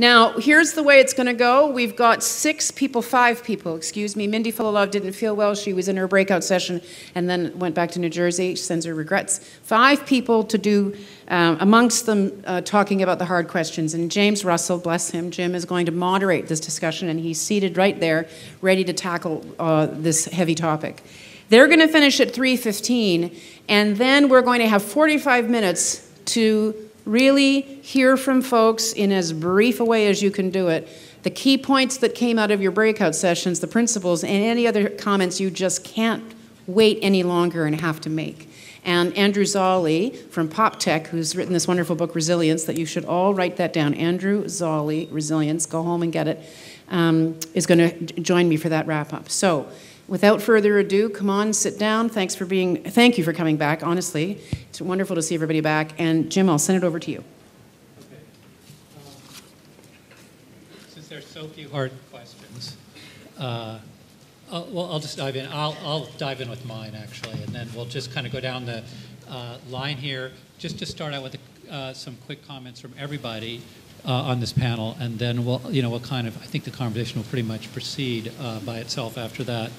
Now, here's the way it's going to go. We've got five people, excuse me. Mindy Full-of-Love didn't feel well. She was in her breakout session and then went back to New Jersey. She sends her regrets. 5 people to do, amongst them, talking about the hard questions. And James Russell, bless him, Jim, is going to moderate this discussion, and he's seated right there, ready to tackle this heavy topic. They're going to finish at 3:15, and then we're going to have 45 minutes to really hear from folks in as brief a way as you can do it. The key points that came out of your breakout sessions, the principles, and any other comments you just can't wait any longer and have to make. And Andrew Zolli from PopTech, who's written this wonderful book, Resilience, that you should all write that down. Andrew Zolli, Resilience, go home and get it, is going to join me for that wrap-up. So, without further ado, come on, sit down. Thank you for coming back, honestly. It's wonderful to see everybody back. And Jim, I'll send it over to you. Okay. Since there's so few hard questions, I'll just dive in. I'll dive in with mine, actually, and then we'll just kind of go down the line here, just to start out with some quick comments from everybody on this panel, and then we'll kind of, I think the conversation will pretty much proceed by itself after that.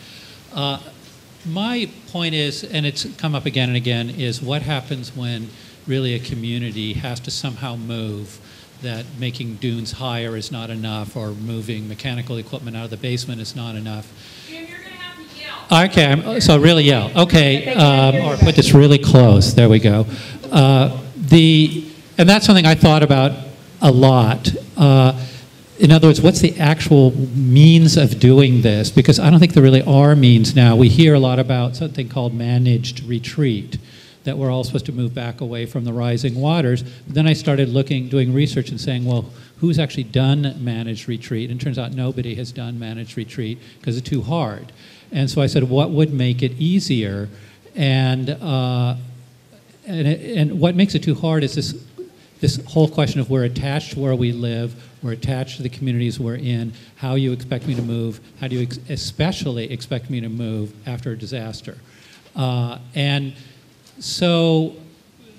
My point is, and it's come up again and again, is what happens when really a community has to somehow move, that making dunes higher is not enough, or moving mechanical equipment out of the basement is not enough. Jim, you're going to have to yell. Okay, so really yell. Okay, or put this really close. There we go. And that's something I thought about a lot. In other words, what's the actual means of doing this? Because I don't think there really are means now. We hear a lot about something called managed retreat, that we're all supposed to move back away from the rising waters. But then I started doing research and saying, well, who's actually done managed retreat? And it turns out nobody has done managed retreat because it's too hard. And so I said, what would make it easier? And what makes it too hard is this whole question of we're attached to where we live, we're attached to the communities we're in, how you expect me to move, how do you especially expect me to move after a disaster. And so,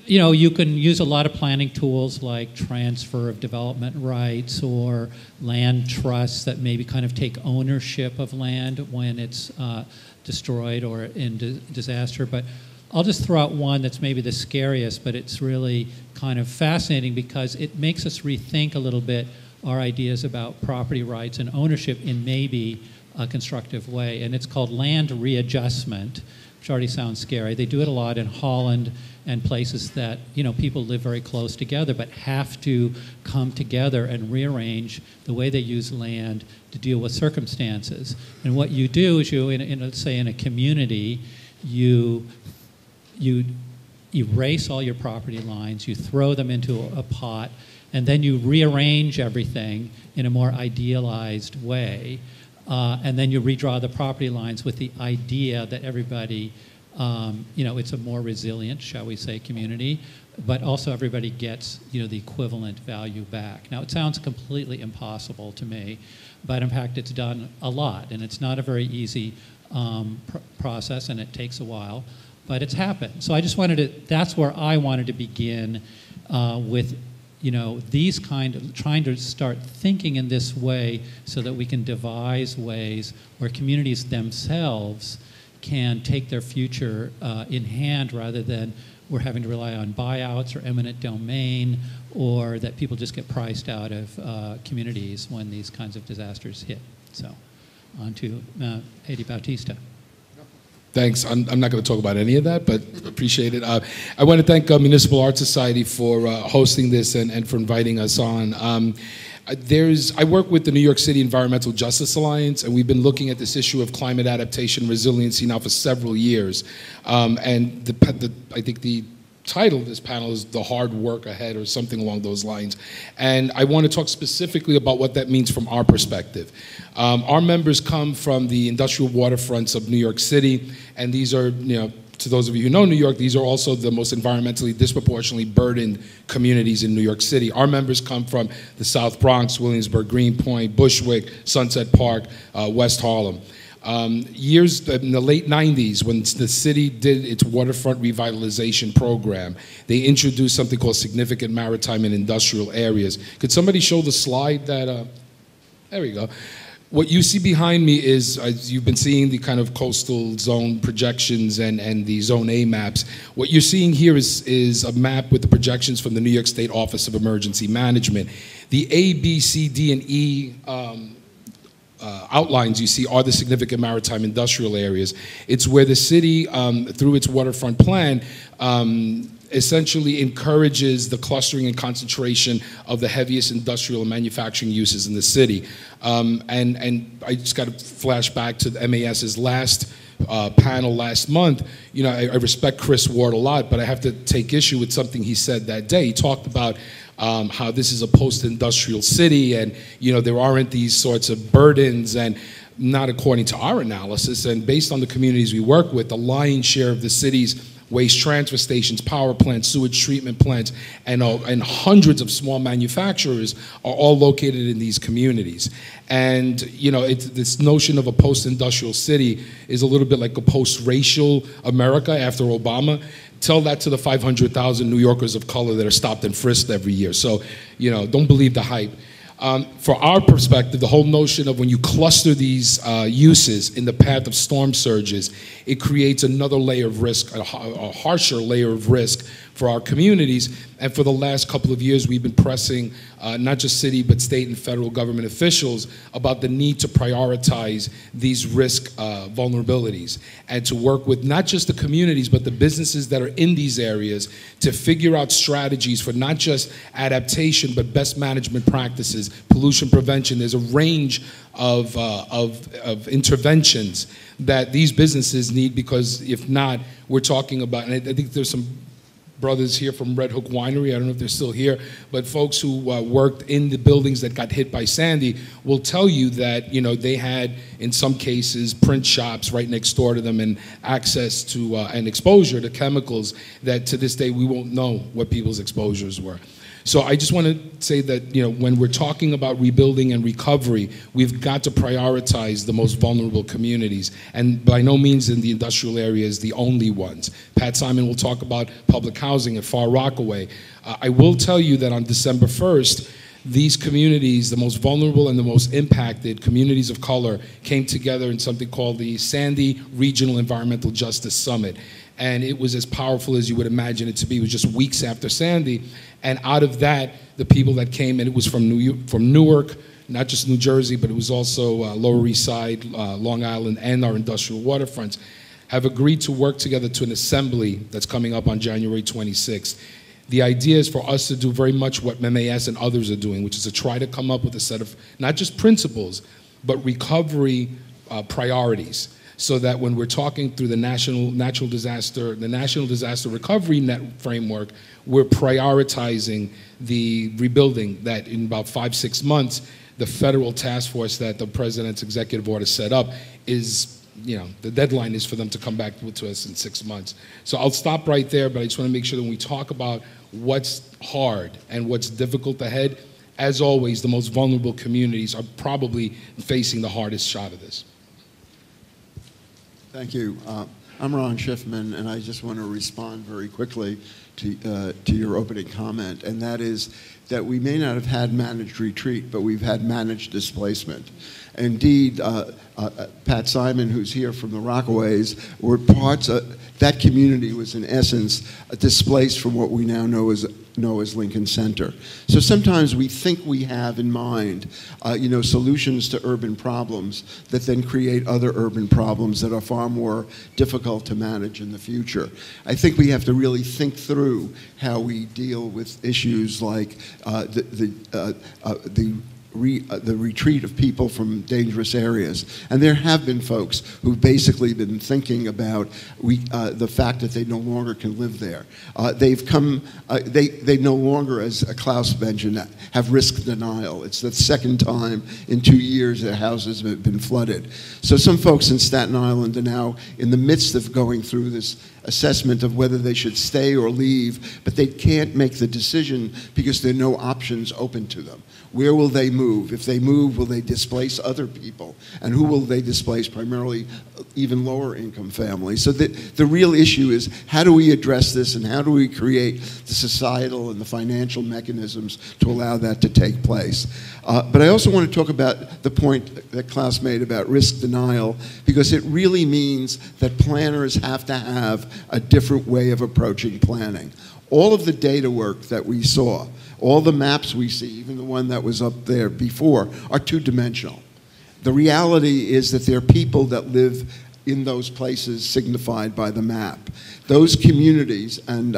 you can use a lot of planning tools like transfer of development rights or land trusts that maybe kind of take ownership of land when it's destroyed or in disaster. But I'll just throw out one that's maybe the scariest, but it's really kind of fascinating because it makes us rethink a little bit our ideas about property rights and ownership in maybe a constructive way. And it's called land readjustment, which already sounds scary. They do it a lot in Holland and places that, people live very close together but have to come together and rearrange the way they use land to deal with circumstances. And what you do is let's say in a community, you erase all your property lines, you throw them into a pot, and then you rearrange everything in a more idealized way. And then you redraw the property lines with the idea that everybody, it's a more resilient, shall we say, community, but also everybody gets, the equivalent value back. Now, it sounds completely impossible to me, but in fact, it's done a lot, and it's not a very easy process, and it takes a while, but it's happened. So I just that's where I wanted to begin with these trying to start thinking in this way so that we can devise ways where communities themselves can take their future in hand rather than we're having to rely on buyouts or eminent domain, or that people just get priced out of communities when these kinds of disasters hit. So on to Eddie Bautista. Thanks. I'm not going to talk about any of that, but appreciate it. I want to thank Municipal Art Society for hosting this and for inviting us on. I work with the New York City Environmental Justice Alliance, and we've been looking at this issue of climate adaptation resiliency now for several years. And I think the title of this panel is The Hard Work Ahead, or something along those lines. And I want to talk specifically about what that means from our perspective. Our members come from the industrial waterfronts of New York City, and these are, to those of you who know New York, these are also the most environmentally disproportionately burdened communities in New York City. Our members come from the South Bronx, Williamsburg, Greenpoint, Bushwick, Sunset Park, West Harlem. Years in the late 90s, when the city did its waterfront revitalization program, they introduced something called significant maritime and industrial areas. Could somebody show the slide that, there we go. What you see behind me is, you've been seeing the kind of coastal zone projections and the Zone A maps. What you're seeing here is a map with the projections from the New York State Office of Emergency Management. The A, B, C, D, and E outlines you see are the significant maritime industrial areas. It's where the city, through its waterfront plan, essentially encourages the clustering and concentration of the heaviest industrial and manufacturing uses in the city. And I just got to flash back to the MAS's last panel last month. You know, I respect Chris Ward a lot, but I have to take issue with something he said that day. He talked about how this is a post-industrial city, and you know there aren't these sorts of burdens, and not according to our analysis. And based on the communities we work with, the lion's share of the city's waste transfer stations, power plants, sewage treatment plants, and hundreds of small manufacturers are all located in these communities. And you know, this notion of a post-industrial city is a little bit like a post-racial America after Obama. Tell that to the 500,000 New Yorkers of color that are stopped and frisked every year. So, you know, don't believe the hype. For our perspective, the whole notion of when you cluster these uses in the path of storm surges, it creates another layer of risk, a harsher layer of risk for our communities. And for the last couple of years, we've been pressing not just city, but state and federal government officials about the need to prioritize these risk vulnerabilities and to work with not just the communities, but the businesses that are in these areas to figure out strategies for not just adaptation, but best management practices, pollution prevention. There's a range of interventions that these businesses need, because if not, we're talking about, and I think there's some brothers here from Red Hook Winery, I don't know if they're still here, but folks who worked in the buildings that got hit by Sandy will tell you that, you know, they had, in some cases, print shops right next door to them and access to and exposure to chemicals that to this day we won't know what people's exposures were. So I just want to say that, you know, when we're talking about rebuilding and recovery, we've got to prioritize the most vulnerable communities, and by no means in the industrial areas the only ones. Pat Simon will talk about public housing at Far Rockaway. I will tell you that on December 1st, these communities, the most vulnerable and the most impacted communities of color, came together in something called the Sandy Regional Environmental Justice Summit. And it was as powerful as you would imagine it to be. It was just weeks after Sandy. And out of that, the people that came, and it was from Newark, not just New Jersey, but it was also Lower East Side, Long Island, and our industrial waterfronts, have agreed to work together to an assembly that's coming up on January 26th. The idea is for us to do very much what MAS and others are doing, which is to try to come up with a set of not just principles, but recovery priorities, so that when we're talking through the National Disaster Recovery Net framework, we're prioritizing the rebuilding that in about 5-6 months, the federal task force that the president's executive order set up is, you know, the deadline is for them to come back to us in 6 months. So I'll stop right there, but I just want to make sure that when we talk about what's hard and what's difficult ahead, as always, the most vulnerable communities are probably facing the hardest shot of this. Thank you. I'm Ron Shiffman, and I just want to respond very quickly to your opening comment, and that is that we may not have had managed retreat, but we've had managed displacement. Indeed, Pat Simon, who's here from the Rockaways, were parts of that community was in essence displaced from what we now know as Lincoln Center. So sometimes we think we have in mind, solutions to urban problems that then create other urban problems that are far more difficult to manage in the future. I think we have to really think through how we deal with issues like the retreat of people from dangerous areas. And there have been folks who've basically been thinking about the fact that they no longer can live there. They no longer, as Klaus mentioned, have risk denial. It's the second time in 2 years their houses have been flooded. So some folks in Staten Island are now in the midst of going through this assessment of whether they should stay or leave, but they can't make the decision because there are no options open to them. Where will they move? move? If they move, will they displace other people? And who will they displace? Primarily even lower income families. So the real issue is, how do we address this, and how do we create the societal and the financial mechanisms to allow that to take place? But I also want to talk about the point that Klaus made about risk denial, because it really means that planners have to have a different way of approaching planning. All of the data work that we saw, all the maps we see, even the one that was up there before, are two-dimensional. The reality is that there are people that live in those places signified by the map. Those communities, and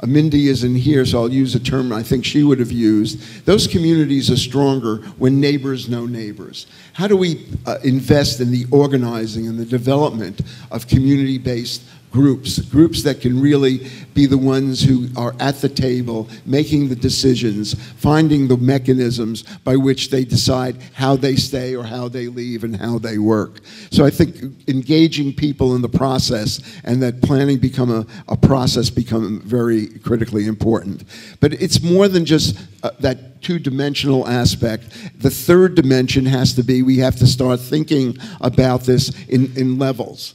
Mindy isn't here, so I'll use a term I think she would have used. Those communities are stronger when neighbors know neighbors. How do we invest in the organizing and the development of community-based groups that can really be the ones who are at the table, making the decisions, finding the mechanisms by which they decide how they stay or how they leave and how they work. So I think engaging people in the process and that planning become a process become very critically important. But it's more than just that two-dimensional aspect. The third dimension has to be, we have to start thinking about this in levels.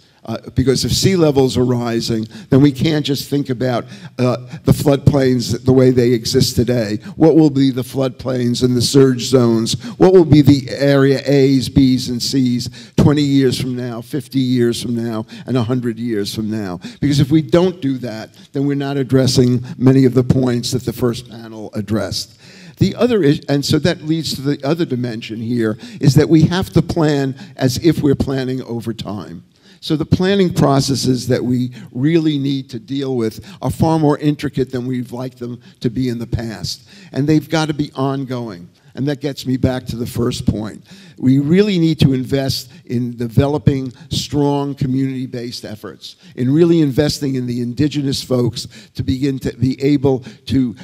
Because if sea levels are rising, then we can't just think about the floodplains the way they exist today. What will be the floodplains and the surge zones? What will be the area A's, B's, and C's 20 years from now, 50 years from now, and 100 years from now? Because if we don't do that, then we're not addressing many of the points that the first panel addressed. The other is, and so that leads to the other dimension here, is that we have to plan as if we're planning over time. So the planning processes that we really need to deal with are far more intricate than we've liked them to be in the past. And they've got to be ongoing. And that gets me back to the first point. We really need to invest in developing strong community-based efforts, in really investing in the indigenous folks to begin to be able to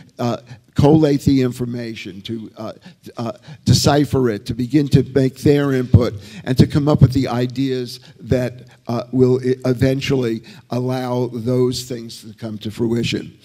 collate the information, to decipher it, to begin to make their input, and to come up with the ideas that will eventually allow those things to come to fruition.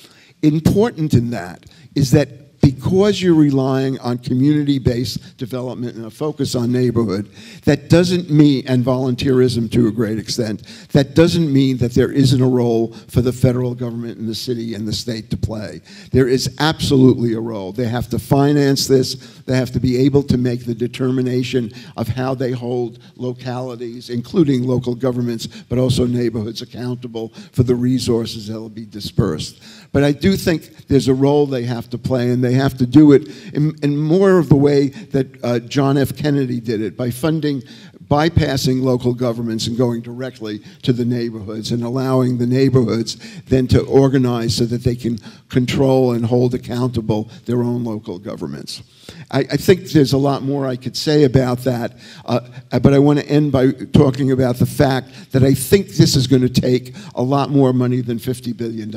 Important in that is that because you're relying on community-based development and a focus on neighborhood, that doesn't mean, and volunteerism to a great extent, that doesn't mean that there isn't a role for the federal government and the city and the state to play. There is absolutely a role. They have to finance this. They have to be able to make the determination of how they hold localities, including local governments, but also neighborhoods, accountable for the resources that will be dispersed. But I do think there's a role they have to play, and they have to do it in more of the way that John F. Kennedy did it, by bypassing local governments and going directly to the neighborhoods and allowing the neighborhoods then to organize so that they can control and hold accountable their own local governments. I think there's a lot more I could say about that, but I want to end by talking about the fact that I think this is going to take a lot more money than $50 billion.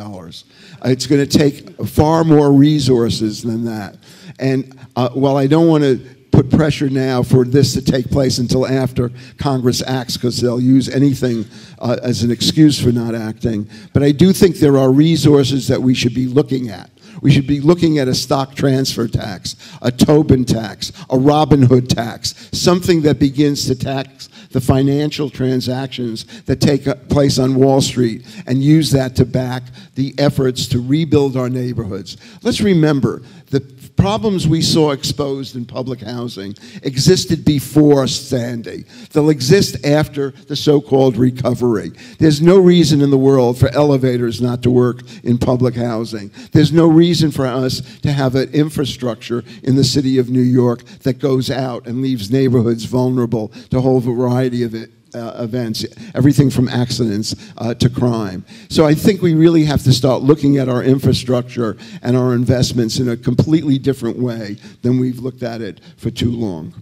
It's going to take far more resources than that. And while I don't want to put pressure now for this to take place until after Congress acts, because they'll use anything as an excuse for not acting, but I do think there are resources that we should be looking at. We should be looking at a stock transfer tax, a Tobin tax, a Robin Hood tax, something that begins to tax the financial transactions that take place on Wall Street and use that to back the efforts to rebuild our neighborhoods. Let's remember, the problems we saw exposed in public housing existed before Sandy. They'll exist after the so-called recovery. There's no reason in the world for elevators not to work in public housing. There's no reason for us to have an infrastructure in the city of New York that goes out and leaves neighborhoods vulnerable to a whole variety of events, everything from accidents to crime. So I think we really have to start looking at our infrastructure and our investments in a completely different way than we've looked at it for too long.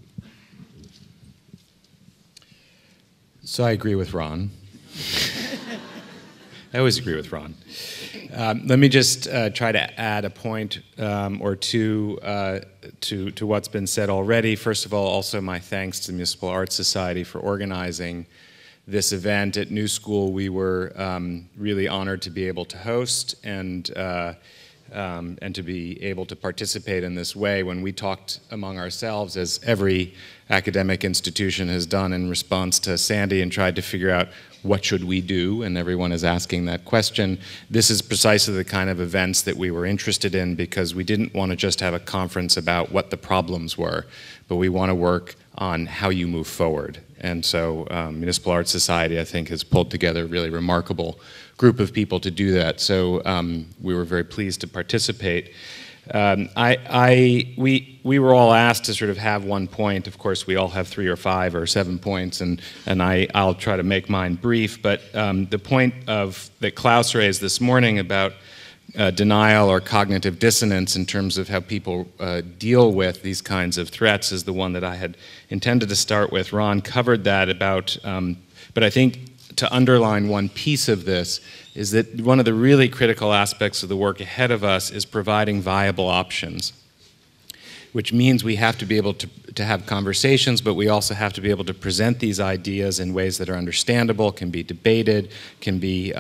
So I agree with Ron. I always agree with Ron. Let me just try to add a point or two to what's been said already. First of all, also my thanks to the Municipal Art Society for organizing this event. At New School, we were really honored to be able to host, and and to be able to participate in this way when we talked among ourselves, as every academic institution has done in response to Sandy, and tried to figure out what should we do, and everyone is asking that question. This is precisely the kind of events that we were interested in, because we didn't want to just have a conference about what the problems were, but we want to work on how you move forward. And so Municipal Art Society, I think, has pulled together a really remarkable group of people to do that. So we were very pleased to participate. We were all asked to sort of have one point. Of course, we all have 3 or 5 or 7 points, and I'll try to make mine brief. But the point that Klaus raised this morning about denial or cognitive dissonance in terms of how people deal with these kinds of threats is the one that I had intended to start with. Ron covered that about, but I think to underline one piece of this is that one of the really critical aspects of the work ahead of us is providing viable options, which means we have to be able to have conversations, but we also have to be able to present these ideas in ways that are understandable, can be debated, can be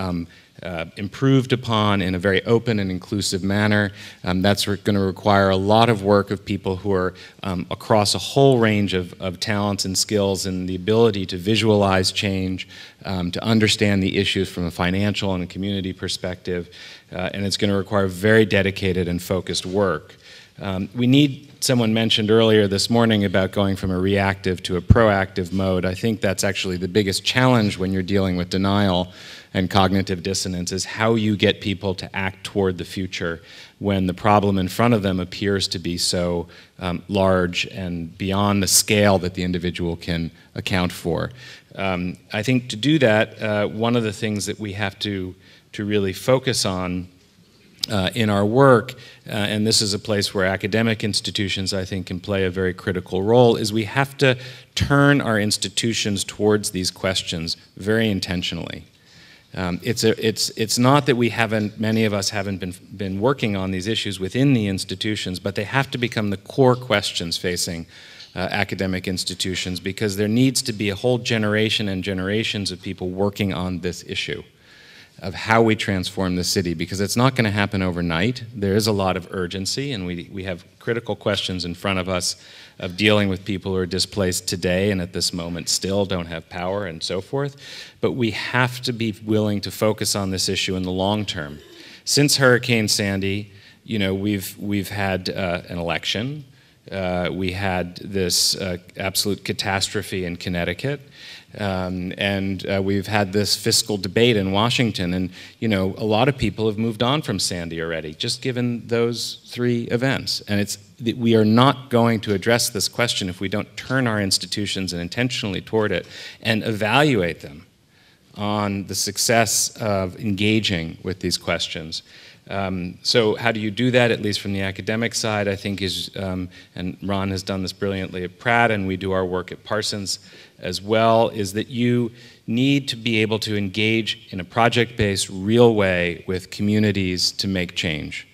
improved upon in a very open and inclusive manner. That's going to require a lot of work of people who are across a whole range of talents and skills, and the ability to visualize change, to understand the issues from a financial and a community perspective, and it's going to require very dedicated and focused work. We need, someone mentioned earlier this morning about going from a reactive to a proactive mode. I think that's actually the biggest challenge when you're dealing with denial and cognitive dissonance, is how you get people to act toward the future when the problem in front of them appears to be so large and beyond the scale that the individual can account for. I think to do that, one of the things that we have to really focus on in our work, and this is a place where academic institutions, I think, can play a very critical role, is we have to turn our institutions towards these questions very intentionally. It's not that many of us haven't been working on these issues within the institutions, but they have to become the core questions facing academic institutions, because there needs to be a whole generation and generations of people working on this issue of how we transform the city, because it's not going to happen overnight. There is a lot of urgency, and we have critical questions in front of us of dealing with people who are displaced today and at this moment still don't have power and so forth. But we have to be willing to focus on this issue in the long term. Since Hurricane Sandy, we've had an election. We had this absolute catastrophe in Connecticut. And we've had this fiscal debate in Washington, and a lot of people have moved on from Sandy already, just given those 3 events. And we are not going to address this question if we don't turn our institutions and intentionally toward it and evaluate them on the success of engaging with these questions. So how do you do that, at least from the academic side, I think is, and Ron has done this brilliantly at Pratt, and we do our work at Parsons as well, is that you need to be able to engage in a project-based, real way with communities to make change.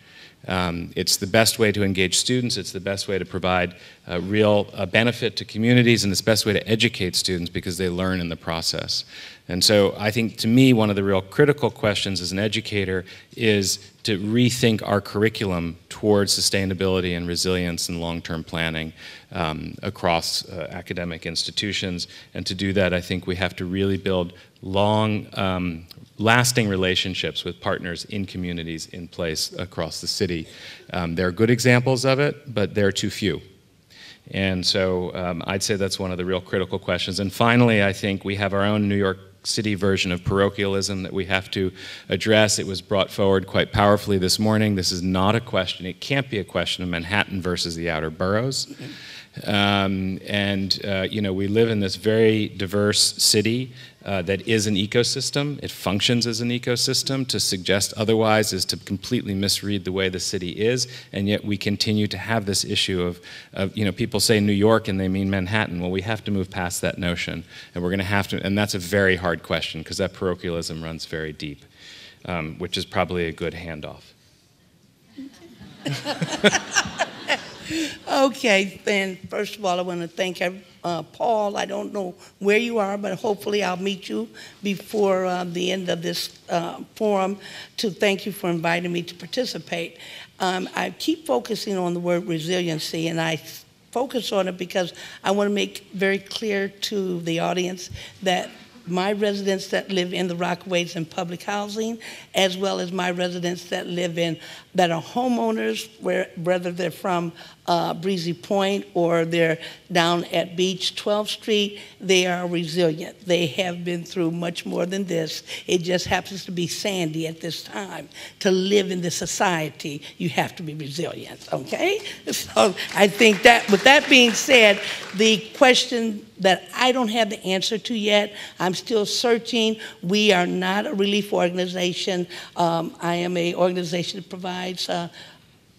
It's the best way to engage students, it's the best way to provide real benefit to communities, and it's the best way to educate students because they learn in the process. And so I think, to me, one of the real critical questions as an educator is to rethink our curriculum towards sustainability and resilience and long-term planning across academic institutions. And to do that, I think we have to really build long, lasting relationships with partners in communities in place across the city. There are good examples of it, but there are too few. And so I'd say that's one of the real critical questions. And finally, I think we have our own New York City version of parochialism that we have to address. It was brought forward quite powerfully this morning. This is not a question, it can't be a question of Manhattan versus the outer boroughs. We live in this very diverse city that is an ecosystem. It functions as an ecosystem. To suggest otherwise is to completely misread the way the city is, and yet we continue to have this issue of people say New York and they mean Manhattan. Well, we have to move past that notion, and we're going to have to, and that's a very hard question because that parochialism runs very deep, which is probably a good handoff. Okay, then first of all, I want to thank Paul. I don't know where you are, but hopefully I'll meet you before the end of this forum to thank you for inviting me to participate. I keep focusing on the word resiliency, and I focus on it because I want to make very clear to the audience that my residents that live in the Rockaways in public housing, as well as my residents that are homeowners, whether they're from Breezy Point or they're down at Beach 12th Street, they are resilient. They have been through much more than this. It just happens to be Sandy at this time. To live in this society, you have to be resilient, okay? So I think that, with that being said, the question that I don't have the answer to yet, I'm still searching. We are not a relief organization. I am an organization that provides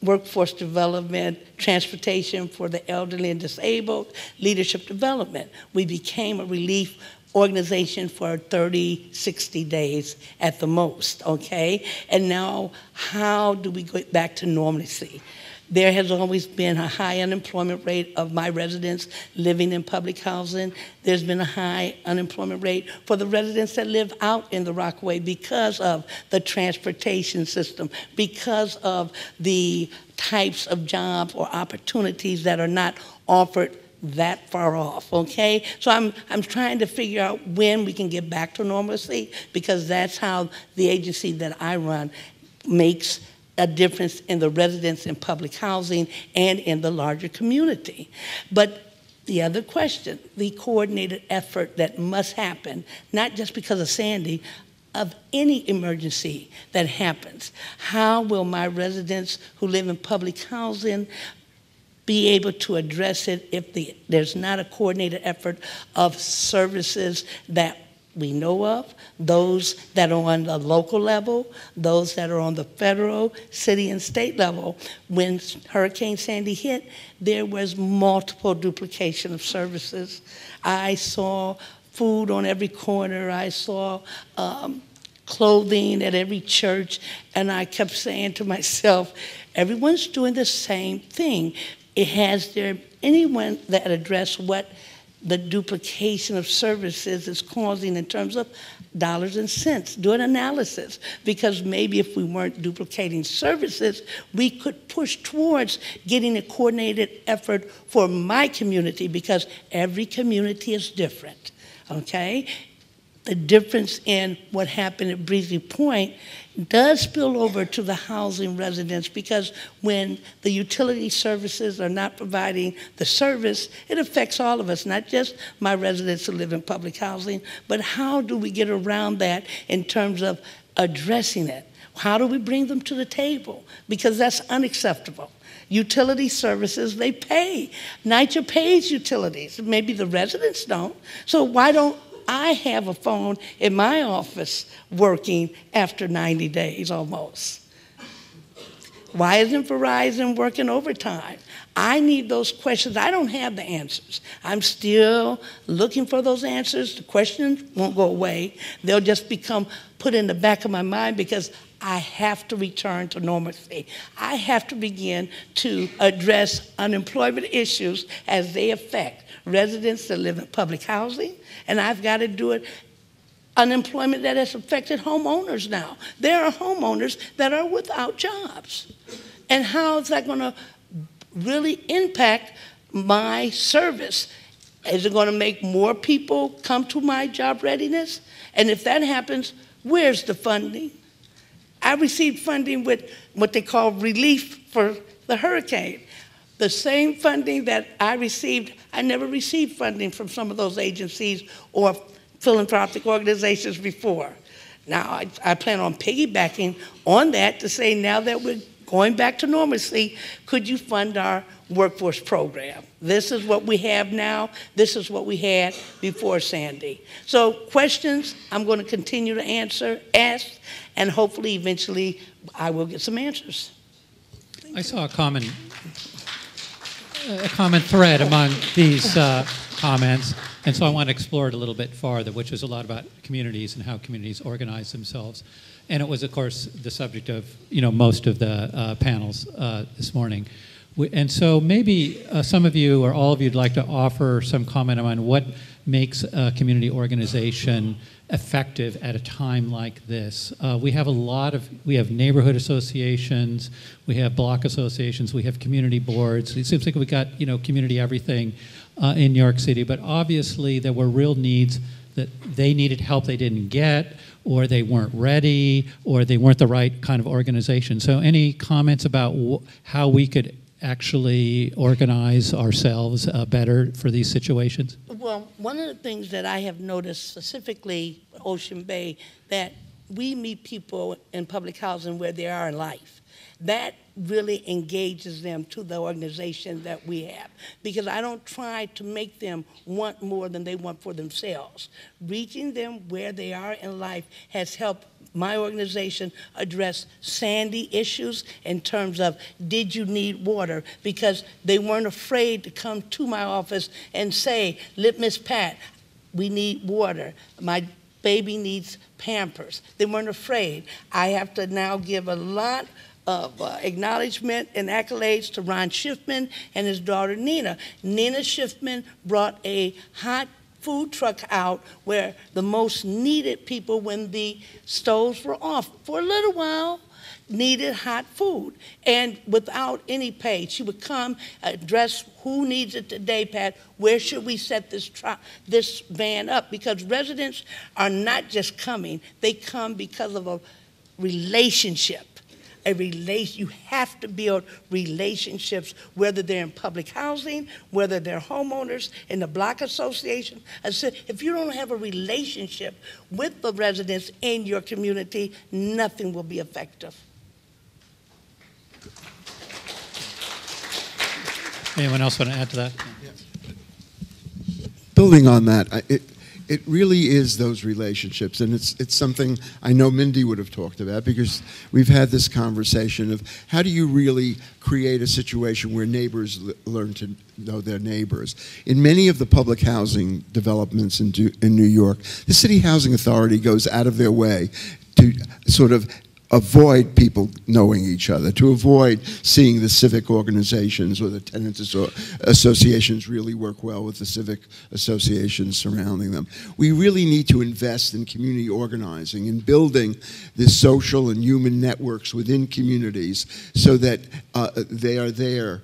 workforce development, transportation for the elderly and disabled, leadership development. We became a relief organization for 30, 60 days at the most, okay? And now, how do we get back to normalcy? There has always been a high unemployment rate of my residents living in public housing. There's been a high unemployment rate for the residents that live out in the Rockaway because of the transportation system, because of the types of jobs or opportunities that are not offered that far off, okay? So I'm trying to figure out when we can get back to normalcy, because that's how the agency that I run makes a difference in the residents in public housing and in the larger community. But the other question, the coordinated effort that must happen, not just because of Sandy, of any emergency that happens. How will my residents who live in public housing be able to address it if there's not a coordinated effort of services that we know of, those that are on the local level, those that are on the federal, city, and state level? When Hurricane Sandy hit, there was multiple duplication of services. I saw food on every corner. I saw clothing at every church, and I kept saying to myself, everyone's doing the same thing. Has there anyone that addressed what the duplication of services is causing in terms of dollars and cents? Do an analysis, because maybe if we weren't duplicating services, we could push towards getting a coordinated effort for my community, because every community is different, okay? The difference in what happened at Breezy Point does spill over to the housing residents, because when the utility services are not providing the service, it affects all of us, not just my residents who live in public housing, but how do we get around that in terms of addressing it? How do we bring them to the table? Because that's unacceptable. Utility services, they pay. NYCHA pays utilities. Maybe the residents don't. So why don't I have a phone in my office working after 90 days almost? Why isn't Verizon working overtime? I need those questions. I don't have the answers. I'm still looking for those answers. The questions won't go away. They'll just become put in the back of my mind, because I have to return to normalcy. I have to begin to address unemployment issues as they affect residents that live in public housing, and I've got to do it. Unemployment that has affected homeowners now. There are homeowners that are without jobs. And how is that going to really impact my service? Is it going to make more people come to my job readiness? And if that happens, where's the funding? I received funding with what they call relief for the hurricane. The same funding that I received, I never received funding from some of those agencies or philanthropic organizations before. Now, I plan on piggybacking on that to say, now that we're going back to normalcy, could you fund our workforce program? This is what we have now. This is what we had before Sandy. So questions, I'm going to continue to ask, and hopefully eventually I will get some answers. I saw a common thread among these comments, and so I want to explore it a little bit farther, which was a lot about communities and how communities organize themselves. And it was, of course, the subject of most of the panels this morning. And so maybe some of you or all of you would like to offer some comment on what makes a community organization effective at a time like this. We have neighborhood associations, we have block associations, we have community boards. It seems like we got, community everything in New York City, but obviously there were real needs that they needed help they didn't get, or they weren't ready, or they weren't the right kind of organization. So any comments about how we could actually organize ourselves better for these situations? Well, one of the things that I have noticed specifically Ocean Bay, that we meet people in public housing where they are in life. That really engages them to the organization that we have, because I don't try to make them want more than they want for themselves. Reaching them where they are in life has helped my organization address sandy issues in terms of, did you need water? Because they weren't afraid to come to my office and say, Miss Pat, we need water. My baby needs Pampers. They weren't afraid. I have to now give a lot of acknowledgement and accolades to Ron Shiffman and his daughter Nina. Nina Shiffman brought a hot food truck out where the most needed people, when the stoves were off for a little while, needed hot food. And without any pay, she would come, address who needs it today, Pat, where should we set this van up? Because residents are not just coming, they come because of a relationship. You have to build relationships, whether they're in public housing, whether they're homeowners in the block association. If you don't have a relationship with the residents in your community, nothing will be effective. Anyone else want to add to that? Building on that, it really is those relationships, and it's something I know Mindy would have talked about, because we've had this conversation of how do you really create a situation where neighbors learn to know their neighbors. In many of the public housing developments in New York, the City Housing Authority goes out of their way to sort of avoid people knowing each other, to avoid seeing the civic organizations or the tenants associations really work well with the civic associations surrounding them. We really need to invest in community organizing and building the social and human networks within communities so that they are there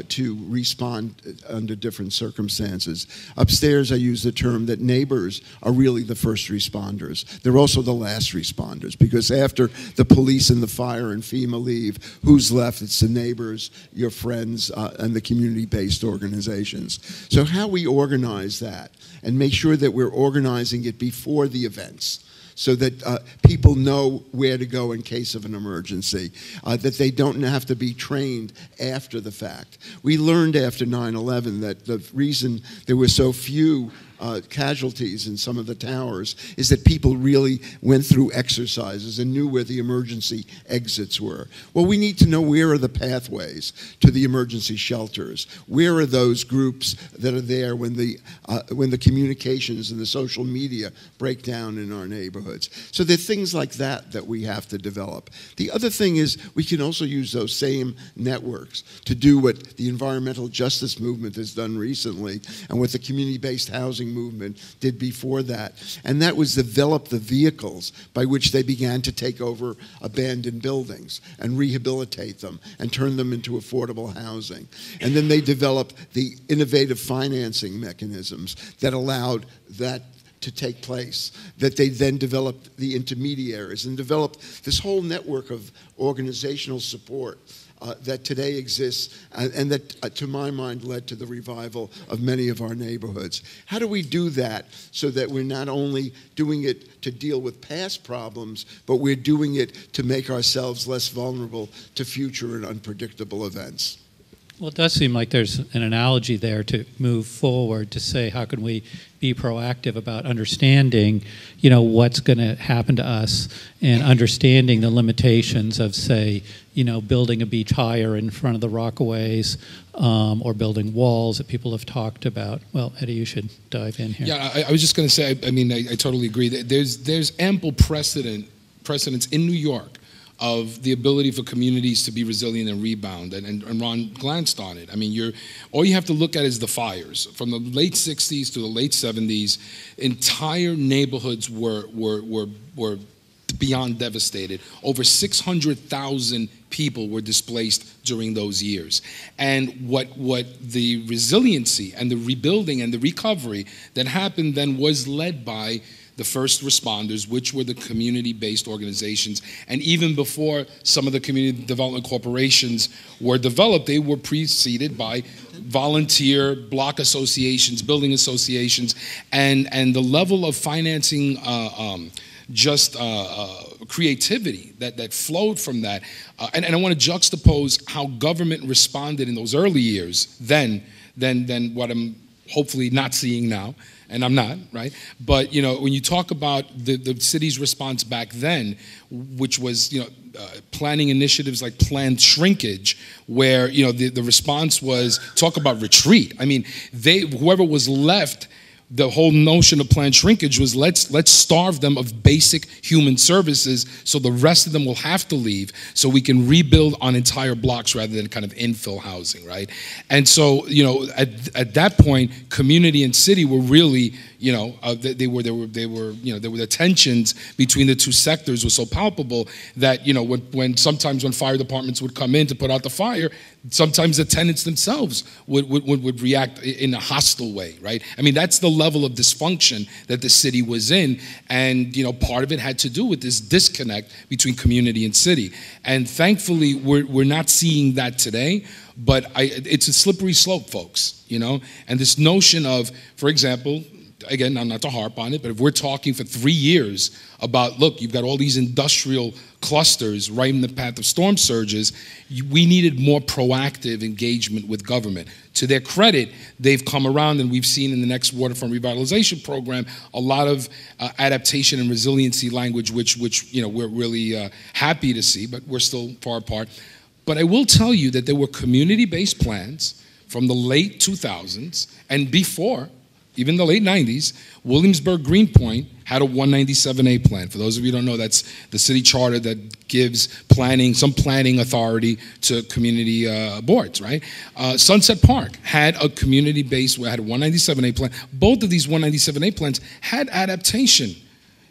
to respond under different circumstances. Upstairs, I use the term that neighbors are really the first responders. They're also the last responders, because after the police and the fire and FEMA leave, who's left? It's the neighbors, your friends, and the community-based organizations. So how we organize that and make sure that we're organizing it before the events, so that people know where to go in case of an emergency, that they don't have to be trained after the fact. We learned after 9/11 that the reason there were so few casualties in some of the towers is that people really went through exercises and knew where the emergency exits were. Well, we need to know, where are the pathways to the emergency shelters? Where are those groups that are there when the communications and the social media break down in our neighborhoods? So there are things like that that we have to develop. The other thing is, we can also use those same networks to do what the environmental justice movement has done recently, and what the community-based housing movement did before that, and that was develop the vehicles by which they began to take over abandoned buildings and rehabilitate them and turn them into affordable housing. And then they developed the innovative financing mechanisms that allowed that to take place, that they then developed the intermediaries and developed this whole network of organizational support that today exists, and that, to my mind, led to the revival of many of our neighborhoods. How do we do that so that we're not only doing it to deal with past problems, but we're doing it to make ourselves less vulnerable to future and unpredictable events? Well, it does seem like there's an analogy there to move forward, to say, how can we be proactive about understanding, what's going to happen to us, and understanding the limitations of, say, building a beach higher in front of the Rockaways, or building walls that people have talked about. Well, Eddie, you should dive in here. Yeah, I was just going to say, I totally agree. There's ample precedence in New York of the ability for communities to be resilient and rebound, and Ron glanced on it. I mean, all you have to look at is the fires. From the late 60s to the late 70s, entire neighborhoods were beyond devastated. Over 600,000 people were displaced during those years. And what the resiliency and the rebuilding and the recovery that happened then was led by the first responders, which were the community-based organizations. And even before some of the community development corporations were developed, they were preceded by volunteer block associations, building associations, and the level of financing creativity that flowed from that. And I want to juxtapose how government responded in those early years than what I'm hopefully not seeing now, and I'm not, right? But, you know, when you talk about the city's response back then, which was, you know, planning initiatives like planned shrinkage, where, you know, the response was, talk about retreat. I mean, whoever was left, the whole notion of planned shrinkage was let's starve them of basic human services so the rest of them will have to leave so we can rebuild on entire blocks rather than kind of infill housing, right? And so, you know, at that point, community and city were really, you know, the tensions between the two sectors were so palpable that, you know, when sometimes when fire departments would come in to put out the fire, sometimes the tenants themselves would react in a hostile way, right? I mean, that's the level of dysfunction that the city was in, and, you know, part of it had to do with this disconnect between community and city. And thankfully, we're not seeing that today, but it's a slippery slope, folks, you know? And this notion of, for example, again, not to harp on it, but if we're talking for 3 years about, look, you've got all these industrial clusters right in the path of storm surges, we needed more proactive engagement with government. To their credit, they've come around, and we've seen in the next waterfront revitalization program a lot of adaptation and resiliency language, which you know, we're really happy to see, but we're still far apart. But I will tell you that there were community-based plans from the late 2000s and before, even the late 90s. Williamsburg Greenpoint had a 197A plan. For those of you who don't know, that's the city charter that gives some planning authority to community boards, right? Sunset Park had a community-based, had a 197A plan. Both of these 197A plans had adaptation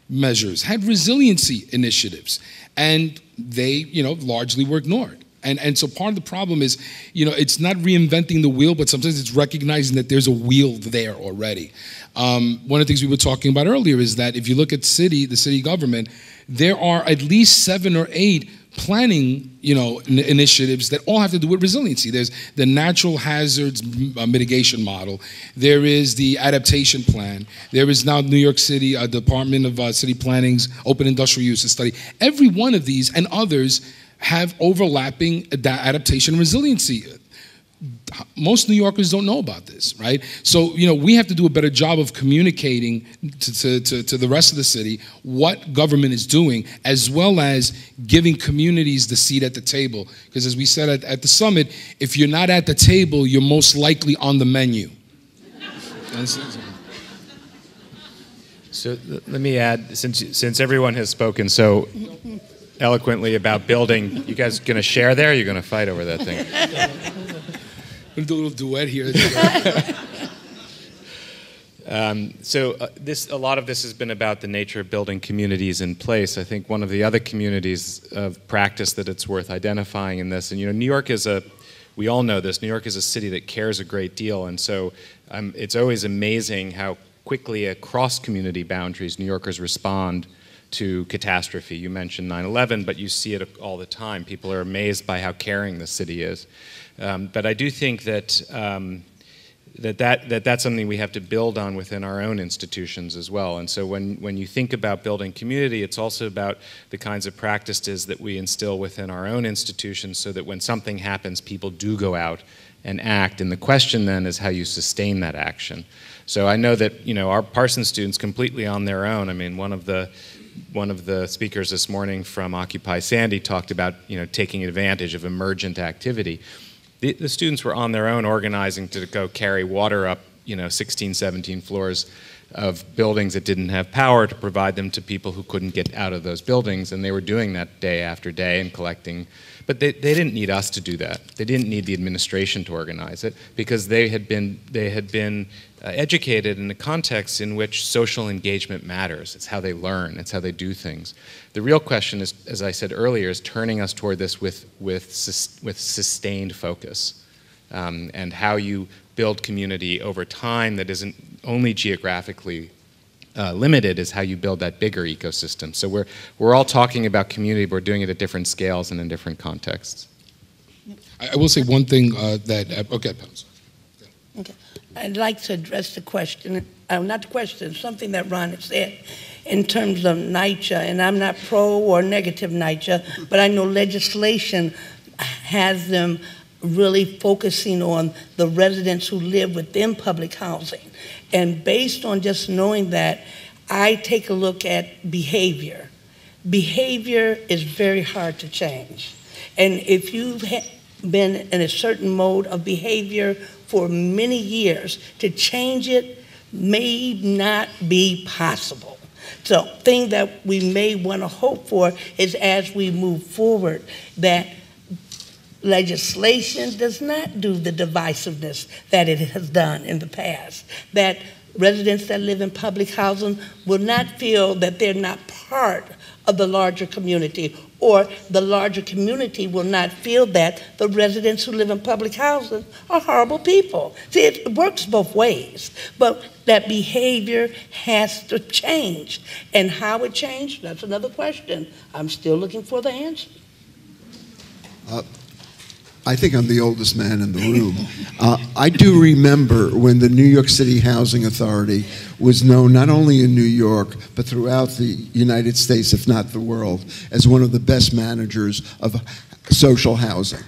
measures, had resiliency initiatives, and they, you know, largely were ignored. And so part of the problem is, you know, it's not reinventing the wheel, but sometimes it's recognizing that there's a wheel there already. One of the things we were talking about earlier is that if you look at the city government, there are at least 7 or 8 planning, you know, initiatives that all have to do with resiliency. There's the natural hazards mitigation model. There is the adaptation plan. There is now New York City Department of City Planning's open industrial uses study. Every one of these and others have overlapping adaptation and resiliency. Most New Yorkers don't know about this, right? So, you know, we have to do a better job of communicating to the rest of the city what government is doing, as well as giving communities the seat at the table. Because as we said at the summit, if you're not at the table, you're most likely on the menu. So let me add, since everyone has spoken so eloquently about building, you guys going to share there, or are you going to fight over that thing? We'll do a little duet here. A lot of this has been about the nature of building communities in place. I think one of the other communities of practice that it's worth identifying in this, and you know, New York we all know this, New York is a city that cares a great deal, and so it's always amazing how quickly across community boundaries New Yorkers respond to catastrophe. You mentioned 9/11, but you see it all the time. People are amazed by how caring the city is. But I do think that that's something we have to build on within our own institutions as well. And so when you think about building community, it's also about the kinds of practices that we instill within our own institutions so that when something happens, people do go out and act. And the question then is how you sustain that action. So I know that, you know, our Parsons students completely on their own. I mean, one of the speakers this morning from Occupy Sandy talked about, you know, taking advantage of emergent activity. The students were on their own organizing to go carry water up, you know, 16, 17 floors buildings that didn't have power to provide them to people who couldn't get out of those buildings, and they were doing that day after day and collecting. But they didn't need us to do that. They didn't need the administration to organize it, because they had been educated in a context in which social engagement matters. It's how they learn. It's how they do things. The real question is, as I said earlier, is turning us toward this with sustained focus, and how you build community over time that isn't only geographically limited, is how you build that bigger ecosystem. So we're all talking about community, but we're doing it at different scales and in different contexts. I will say one thing that, okay. Okay. I'd like to address the question, not the question, something that Ron had said in terms of NYCHA, and I'm not pro or negative NYCHA, but I know legislation has them really focusing on the residents who live within public housing. And based on just knowing that, I take a look at behavior. Behavior is very hard to change. And if you've been in a certain mode of behavior for many years, to change it may not be possible. So thing that we may want to hope for is, as we move forward, that legislation does not do the divisiveness that it has done in the past, that residents that live in public housing will not feel that they're not part of the larger community, or the larger community will not feel that the residents who live in public housing are horrible people. See, it works both ways, but that behavior has to change. And how it changed, that's another question. I'm still looking for the answer. I think I'm the oldest man in the room. I do remember when the New York City Housing Authority was known not only in New York, but throughout the United States, if not the world, as one of the best managers of social housing.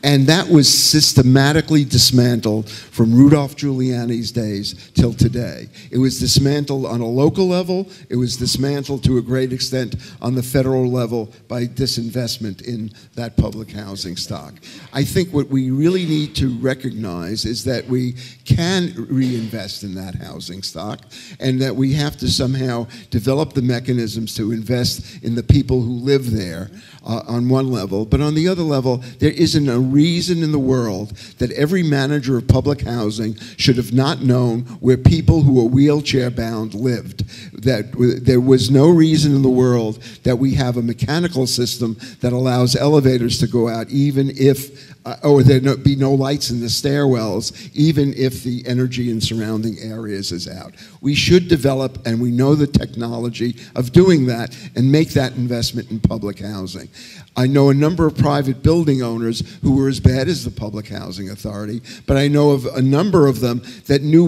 And that was systematically dismantled from Rudolph Giuliani's days till today. It was dismantled on a local level. It was dismantled to a great extent on the federal level by disinvestment in that public housing stock. I think what we really need to recognize is that we can reinvest in that housing stock, and that we have to somehow develop the mechanisms to invest in the people who live there on one level. But on the other level, there isn't a reason in the world that every manager of public housing should have not known where people who are wheelchair bound lived. That there was no reason in the world that we have a mechanical system that allows elevators to go out even if or there be no lights in the stairwells, even if the energy in surrounding areas is out. We should develop, and we know the technology of doing that, and make that investment in public housing. I know a number of private building owners who were as bad as the Public Housing Authority, but I know of a number of them that knew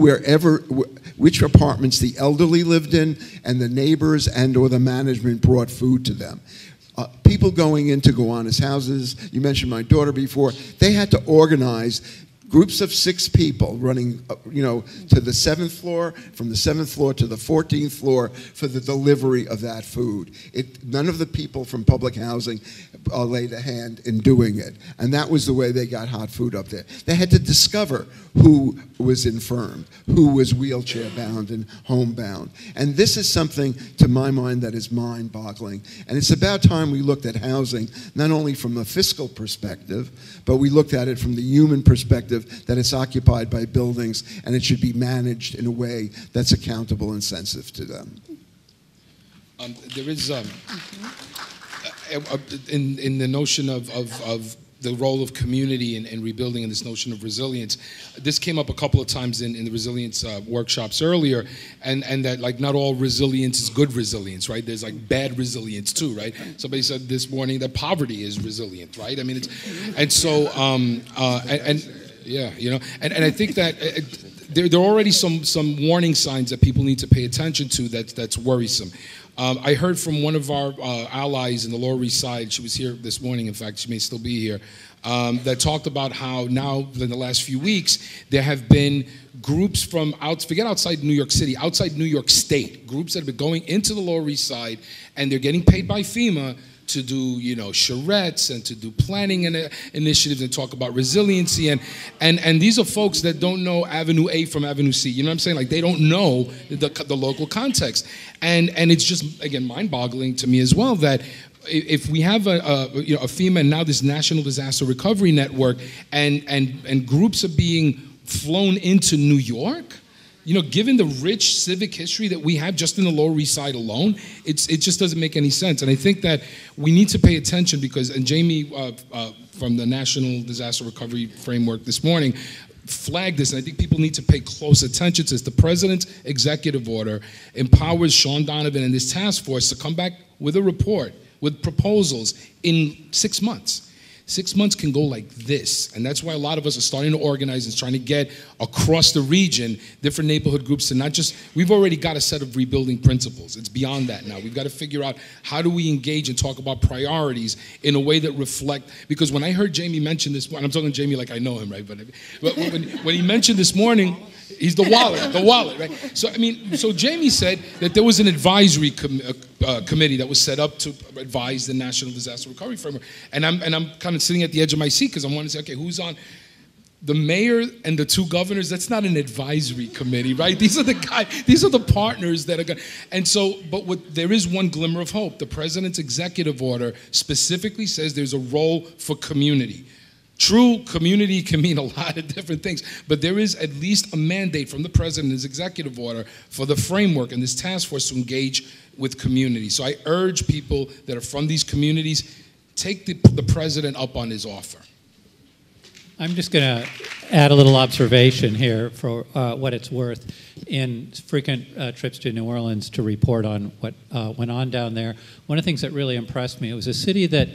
which apartments the elderly lived in, and the neighbors and or the management brought food to them. People going into Gowanus houses, you mentioned my daughter before, they had to organize groups of 6 people running, to the 7th floor, from the 7th floor to the 14th floor for the delivery of that food. None of the people from public housing laid a hand in doing it. And that was the way they got hot food up there. They had to discover who was infirm, who was wheelchair bound and homebound. And this is something, to my mind, that is mind-boggling. And it's about time we looked at housing, not only from a fiscal perspective, but we looked at it from the human perspective, that it's occupied by buildings and it should be managed in a way that's accountable and sensitive to them. There is, in the notion of the role of community in rebuilding, and this notion of resilience, this came up a couple of times in the resilience workshops earlier, and that like not all resilience is good resilience, right? There's like bad resilience too, right? Somebody said this morning that poverty is resilient, right? I mean, and so yeah, and I think that there are already some warning signs that people need to pay attention to that's worrisome. I heard from one of our allies in the Lower East Side, she was here this morning, in fact, she may still be here, that talked about how now, in the last few weeks, there have been groups from, forget outside New York City, outside New York State, groups that have been going into the Lower East Side, and they're getting paid by FEMA to do, charrettes and to do planning initiatives and talk about resiliency. And these are folks that don't know Avenue A from Avenue C. You know what I'm saying? Like, they don't know the local context. And it's just, again, mind-boggling to me as well that if we have a FEMA and now this National Disaster Recovery Network and groups are being flown into New York, given the rich civic history that we have just in the Lower East Side alone, it just doesn't make any sense. And I think that we need to pay attention because, and Jamie from the National Disaster Recovery Framework this morning flagged this, and I think people need to pay close attention to this. The President's executive order empowers Sean Donovan and this task force to come back with a report, with proposals in 6 months. 6 months can go like this, and that's why a lot of us are starting to organize and trying to get across the region different neighborhood groups to not just, we've already got a set of rebuilding principles. It's beyond that now. We've got to figure out how do we engage and talk about priorities in a way that reflect, because when I heard Jamie mention this, and I'm talking to Jamie like I know him, right? But when he mentioned this morning, he's the wallet, right? So Jamie said that there was an advisory committee that was set up to advise the National Disaster Recovery Framework, and I'm kind of sitting at the edge of my seat because I want to say, okay, who's on? The mayor and the two governors, that's not an advisory committee, right? These are the partners that are going. And so, there is one glimmer of hope. The President's executive order specifically says there's a role for community. True, community can mean a lot of different things, but there is at least a mandate from the President in his executive order for the framework and this task force to engage with community. So I urge people that are from these communities, take the President up on his offer. I'm just going to add a little observation here for what it's worth. In frequent trips to New Orleans to report on what went on down there, one of the things that really impressed me, it was a city that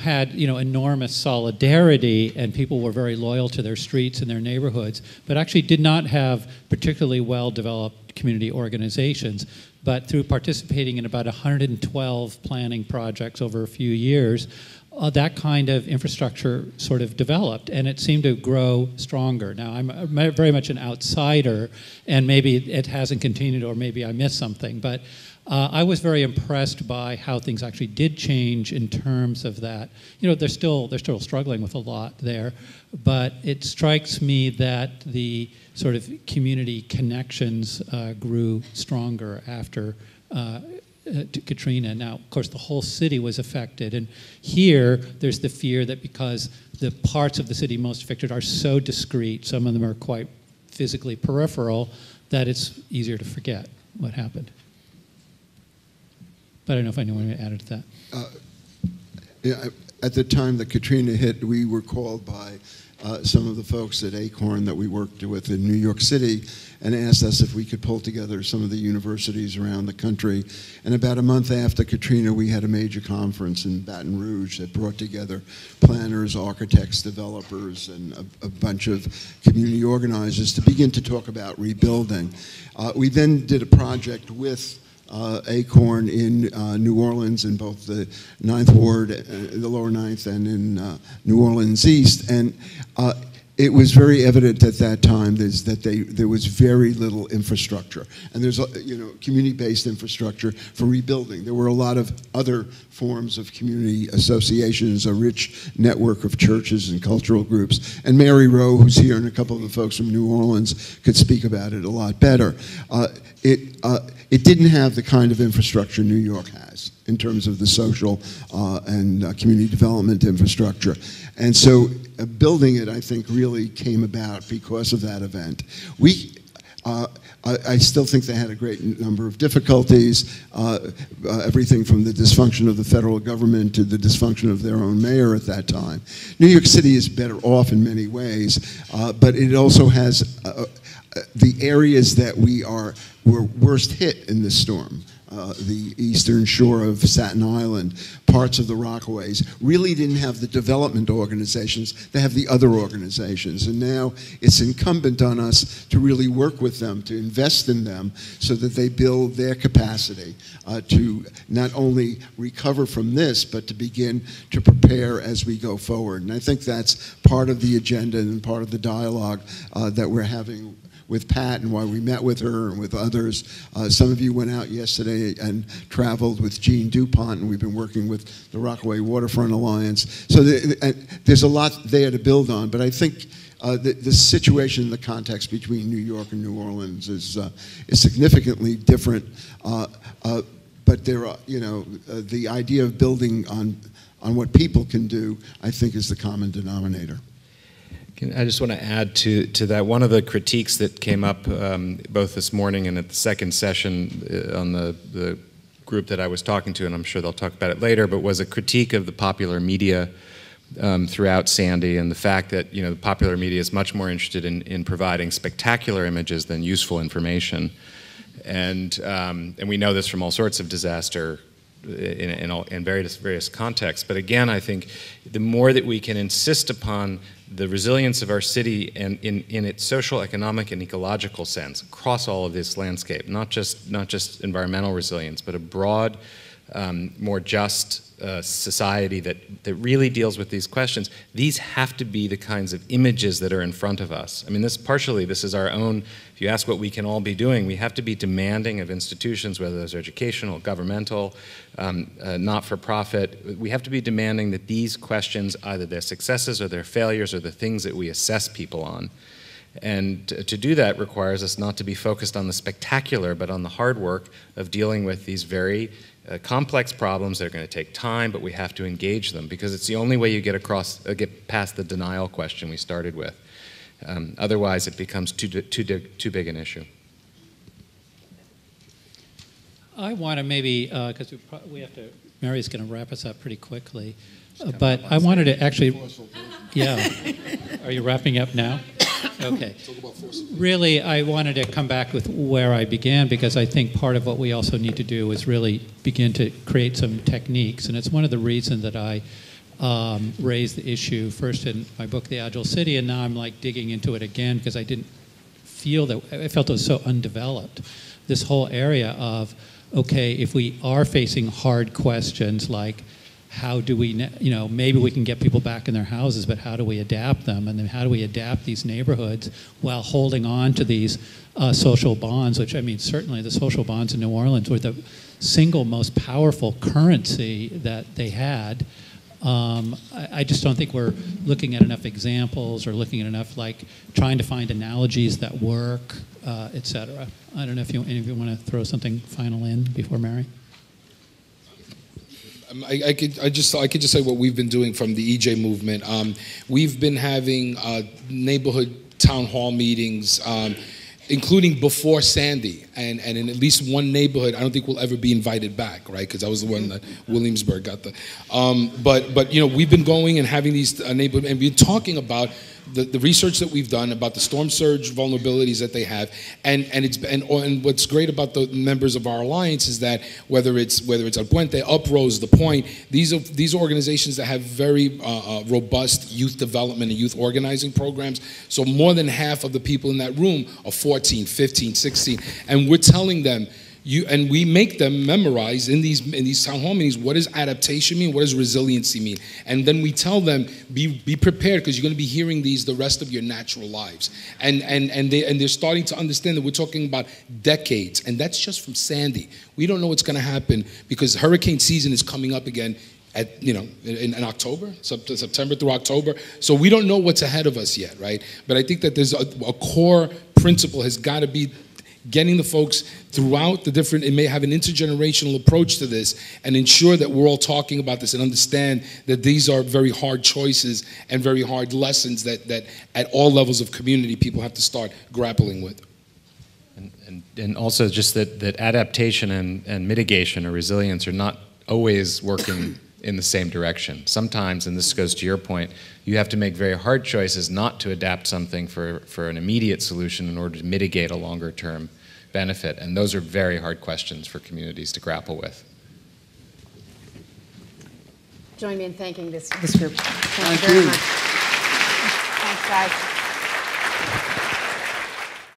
had enormous solidarity and people were very loyal to their streets and their neighborhoods, but actually did not have particularly well-developed community organizations. But through participating in about 112 planning projects over a few years, that kind of infrastructure sort of developed, and it seemed to grow stronger. Now, I'm very much an outsider, and maybe it hasn't continued, or maybe I missed something, but I was very impressed by how things actually did change in terms of that. They're still struggling with a lot there, but it strikes me that the sort of community connections grew stronger after to Katrina. Now, of course, the whole city was affected, and here there's the fear that because the parts of the city most affected are so discrete, some of them are quite physically peripheral, that it's easier to forget what happened. But I don't know if anyone would add to that. At the time that Katrina hit, we were called by some of the folks at Acorn that we worked with in New York City and asked us if we could pull together some of the universities around the country. And about a month after Katrina, we had a major conference in Baton Rouge that brought together planners, architects, developers, and a bunch of community organizers to begin to talk about rebuilding. We then did a project with Acorn in New Orleans in both the Ninth Ward, the Lower Ninth, and in New Orleans East. And it was very evident at that time that there was very little infrastructure. And there's community-based infrastructure for rebuilding. There were a lot of other forms of community associations, a rich network of churches and cultural groups. And Mary Rowe, who's here, and a couple of the folks from New Orleans could speak about it a lot better. It didn't have the kind of infrastructure New York has in terms of the social and community development infrastructure. And so building it, I think, really came about because of that event. I still think they had a great number of difficulties, everything from the dysfunction of the federal government to the dysfunction of their own mayor at that time. New York City is better off in many ways, but it also has the areas that were worst hit in this storm. The eastern shore of Staten Island, parts of the Rockaways, really didn't have the development organizations. They have the other organizations. And now it's incumbent on us to really work with them, to invest in them so that they build their capacity to not only recover from this, but to begin to prepare as we go forward. And I think that's part of the agenda and part of the dialogue that we're having with Pat and why we met with her and with others. Some of you went out yesterday and traveled with Jean DuPont, and we've been working with the Rockaway Waterfront Alliance. So there's a lot there to build on, but I think the situation, the context between New York and New Orleans is significantly different. But there are, the idea of building on what people can do, I think, is the common denominator. I just want to add to that. One of the critiques that came up both this morning and at the second session on the group that I was talking to, and I'm sure they'll talk about it later, but was a critique of the popular media throughout Sandy, and the fact that the popular media is much more interested in providing spectacular images than useful information, and we know this from all sorts of disaster in various contexts. But again, I think the more that we can insist upon the resilience of our city and in its social, economic, and ecological sense across all of this landscape, not just environmental resilience, but a broad, more just society that really deals with these questions, these have to be the kinds of images that are in front of us. I mean, this is our own, if you ask what we can all be doing, we have to be demanding of institutions, whether those are educational, governmental, not-for-profit, we have to be demanding that these questions, either their successes or their failures, are the things that we assess people on. And to do that requires us not to be focused on the spectacular, but on the hard work of dealing with these very complex problems that are going to take time, but we have to engage them, because it's the only way you get past the denial question we started with. Otherwise, it becomes too big an issue. I want to maybe, because we have to, Mary's going to wrap us up pretty quickly, but I wanted to actually, yeah. Are you wrapping up now? Okay. Really, I wanted to come back with where I began, because I think part of what we also need to do is really begin to create some techniques. And it's one of the reasons that I raised the issue first in my book, The Agile City, and now I'm like digging into it again, because I felt it was so undeveloped. This whole area of, okay, if we are facing hard questions like, how do we, maybe we can get people back in their houses, but how do we adapt them? And then how do we adapt these neighborhoods while holding on to these social bonds, which, I mean, certainly the social bonds in New Orleans were the single most powerful currency that they had. I just don't think we're looking at enough examples or looking at enough, trying to find analogies that work, et cetera. I don't know if any of you want to throw something final in before Mary? I could just say what we've been doing from the EJ movement. We've been having neighborhood town hall meetings, including before Sandy, and in at least one neighborhood, I don't think we'll ever be invited back, right? Because I was the one that Williamsburg got the. But we've been going and having these neighborhood, and we're talking about the research that we've done about the storm surge vulnerabilities that they have, and what's great about the members of our alliance is that whether it's El Puente, Uprose, The Point, these are organizations that have very robust youth development and youth organizing programs. So more than half of the people in that room are 14, 15, 16, and we're telling them. And we make them memorize in these town hall meetings, what does adaptation mean, what does resiliency mean, and then we tell them be prepared, because you're going to be hearing these the rest of your natural lives, and they're starting to understand that we're talking about decades, and that's just from Sandy. We don't know what's going to happen, because hurricane season is coming up again in October, September through October. So we don't know what's ahead of us yet, right? But I think that there's a core principle has got to be getting the folks throughout the different, it may have an intergenerational approach to this, and ensure that we're all talking about this and understand that these are very hard choices and very hard lessons that at all levels of community people have to start grappling with. And also just that adaptation and mitigation or resilience are not always working in the same direction. Sometimes, and this goes to your point, you have to make very hard choices not to adapt something for an immediate solution in order to mitigate a longer term benefit. And those are very hard questions for communities to grapple with. Join me in thanking this group. Thank you very much. Thanks, guys.